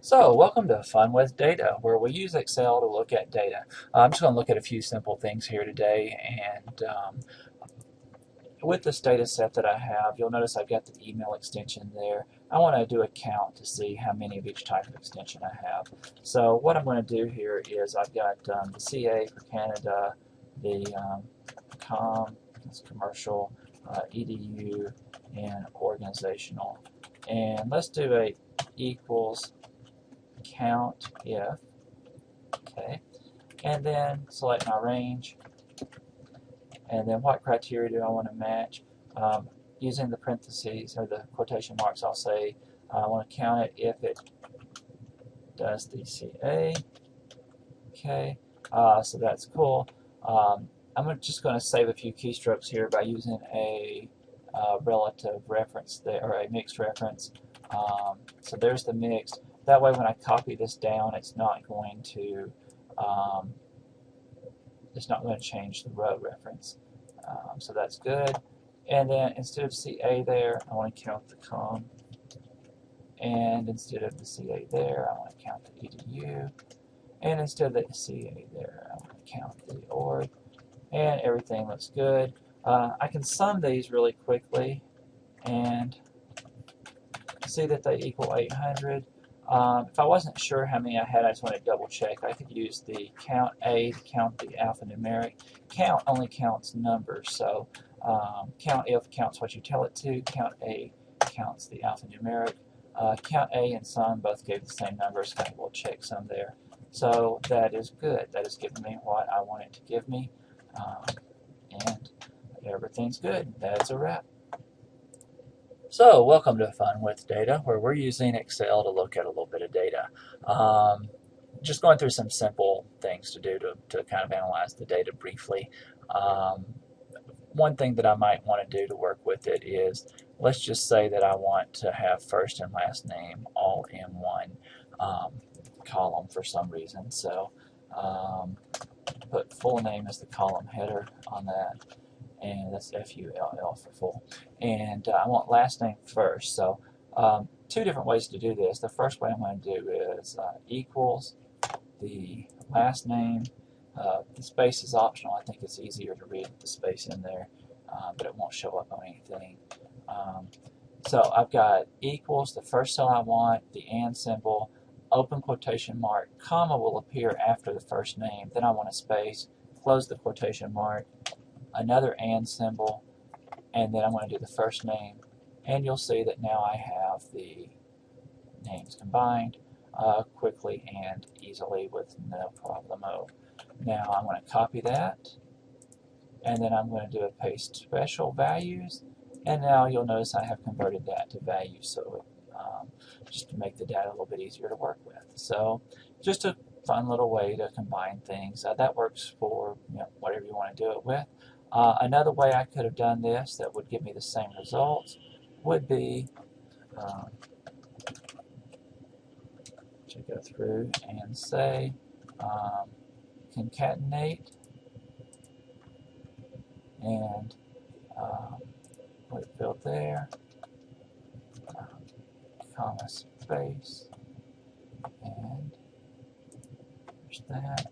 So, welcome to Fun with Data, where we use Excel to look at data. I'm just going to look at a few simple things here today, and with this data set that I have, you'll notice I've got the email extension there. I want to do a count to see how many of each type of extension I have. So what I'm going to do here is I've got the CA for Canada, the COM, that's commercial, EDU, and organizational. And let's do a equals COUNTIF, okay, and then select my range, and then what criteria do I want to match? Using the parentheses or the quotation marks, I'll say I want to count it if it does the CA, okay, so that's cool. I'm just going to save a few keystrokes here by using a relative reference there, or a mixed reference. So there's the mixed. That way when I copy this down, it's not going to change the row reference. So that's good. And then instead of CA there, I want to count the COM. And instead of the CA there, I want to count the EDU. And instead of the CA there, I want to count the org. And everything looks good. I can sum these really quickly and see that they equal 800. If I wasn't sure how many I had, I just want to double check. I could use the count A to count the alphanumeric. Count only counts numbers, so COUNTIF counts what you tell it to. Count A counts the alphanumeric. Count A and sum both gave the same numbers. I will check some there. So that is good. That is giving me what I want it to give me. And everything's good. That's a wrap. So, welcome to Fun with Data, where we're using Excel to look at a little bit of data. Just going through some simple things to do to kind of analyze the data briefly. One thing that I might want to do to work with it is, let's just say that I want to have first and last name all in one column for some reason. So, put full name as the column header on that. And that's FULL for full. And I want last name first. So two different ways to do this. The first way I'm going to do is equals the last name. The space is optional. I think it's easier to read with the space in there, but it won't show up on anything. So I've got equals, the first cell I want, the and symbol, open quotation mark, comma will appear after the first name. Then I want a space, close the quotation mark, another and symbol, and then I'm going to do the first name, and you'll see that now I have the names combined quickly and easily with no problemo. Now I'm going to copy that, and then I'm going to do a paste special values, and now you'll notice I have converted that to values, so just to make the data a little bit easier to work with. So just a fun little way to combine things. That works for whatever you want to do it with. Another way I could have done this that would give me the same results would be to go through and say concatenate and put it filled there, comma space, and there's that.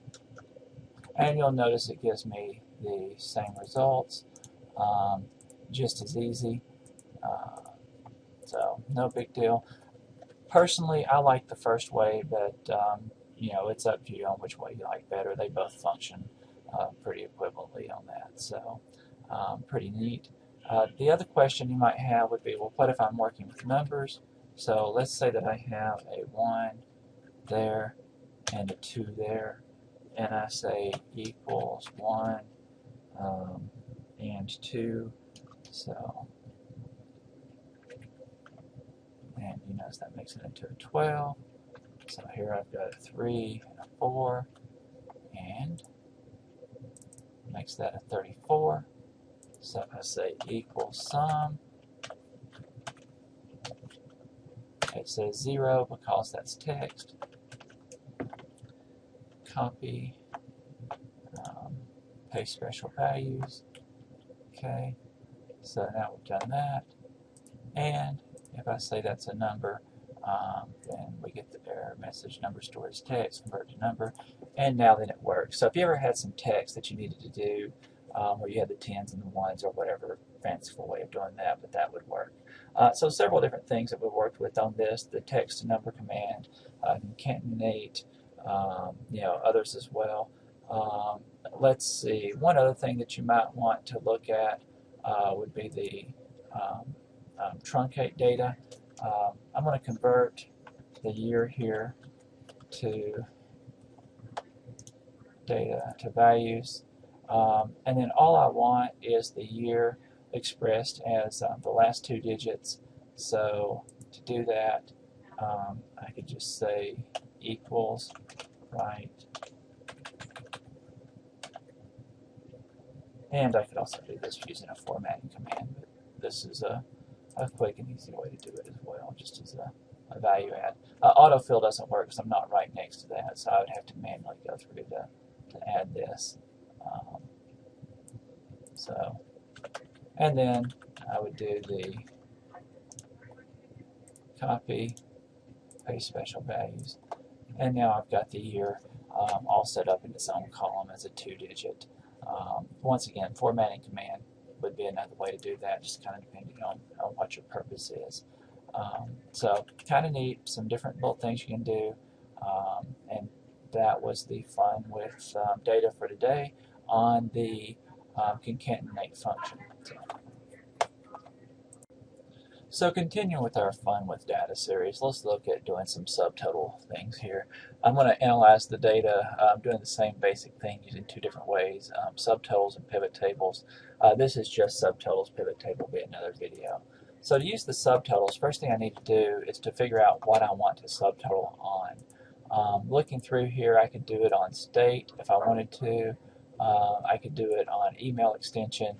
And you'll notice it gives me the same results, just as easy, so no big deal. Personally, I like the first way, but it's up to you on which way you like better. They both function pretty equivalently on that, so pretty neat. The other question you might have would be, well, what if I'm working with numbers? So let's say that I have a 1 there and a 2 there, and I say equals 1 and 2, so, and you notice that makes it into a 12, so here I've got a 3 and a 4, and makes that a 34, so if I say equals sum, it says 0 because that's text, copy, paste special values, okay, so now we've done that, and if I say that's a number, then we get the error message. message, number stored as text, convert to number, and now then it works. So if you ever had some text that you needed to do, where you had the 10s and the 1s or whatever fanciful way of doing that, but that would work. So several different things that we worked with on this: the text to number command, concatenate, others as well. Let's see. One other thing that you might want to look at would be the truncate data. I'm going to convert the year here to data to values, and then all I want is the year expressed as the last 2 digits. So to do that, I could just say equals right, and I could also do this using a formatting command, but this is a quick and easy way to do it as well, just as a value add. Autofill doesn't work because I'm not right next to that, so I would have to manually go through to add this. And then I would do the copy, paste special values, and now I've got the year all set up in its own column as a 2-digit. Once again, formatting command would be another way to do that, just kind of depending on what your purpose is. So kind of neat, some different little things you can do, and that was the fun with data for today on the concatenate function. So continuing with our fun with data series, let's look at doing some subtotal things here. I'm going to analyze the data. I'm doing the same basic thing using 2 different ways, subtotals and pivot tables. This is just subtotals. Pivot table will be another video. So to use the subtotals, first thing I need to do is to figure out what I want to subtotal on. Looking through here, I could do it on state if I wanted to. I could do it on email extension,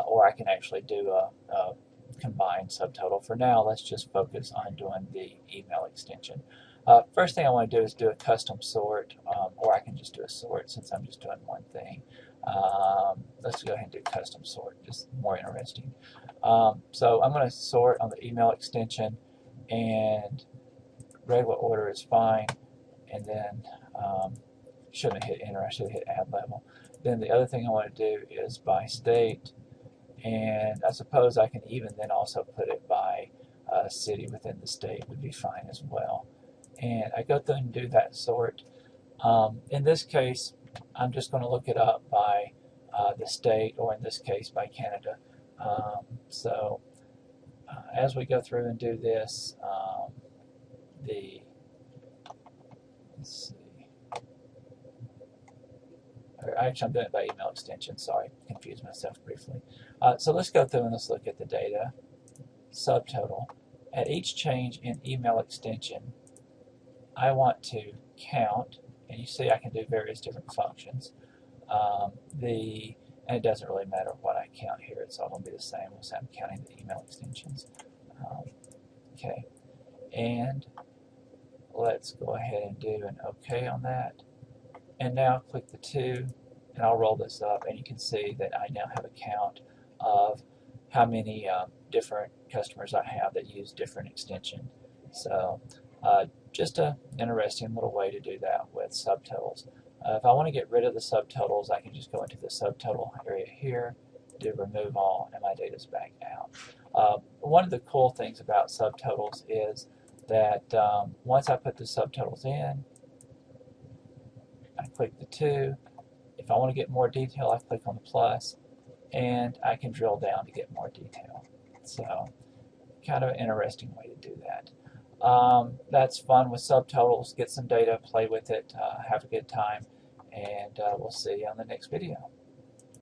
or I can actually do a combined subtotal. For now, let's just focus on doing the email extension. First thing I want to do is do a custom sort, or I can just do a sort since I'm just doing one thing. Let's go ahead and do custom sort, just more interesting. So I'm going to sort on the email extension, and regular order is fine, and then shouldn't have hit enter, I should have hit add level. Then the other thing I want to do is by state, and I suppose I can even then also put it by city within the state would be fine as well. And I go through and do that sort. In this case, I'm just going to look it up by the state, or in this case by Canada. As we go through and do this, let's see. Actually, I'm doing it by email extension. Sorry, confused myself briefly. So let's go through and let's look at the data. Subtotal. At each change in email extension, I want to count, and you see I can do various different functions. And it doesn't really matter what I count here. It's all going to be the same once I'm counting the email extensions. Okay, and let's go ahead and do an OK on that. And now click the 2, and I'll roll this up, and you can see that I now have a count of how many different customers I have that use different extension. So just an interesting little way to do that with subtotals. If I want to get rid of the subtotals, I can just go into the subtotal area here, do remove all, and my data's back out. One of the cool things about subtotals is that once I put the subtotals in, I click the 2. If I want to get more detail, I click on the plus, and I can drill down to get more detail. So kind of an interesting way to do that. That's fun with subtotals. Get some data, play with it, have a good time, and we'll see you on the next video.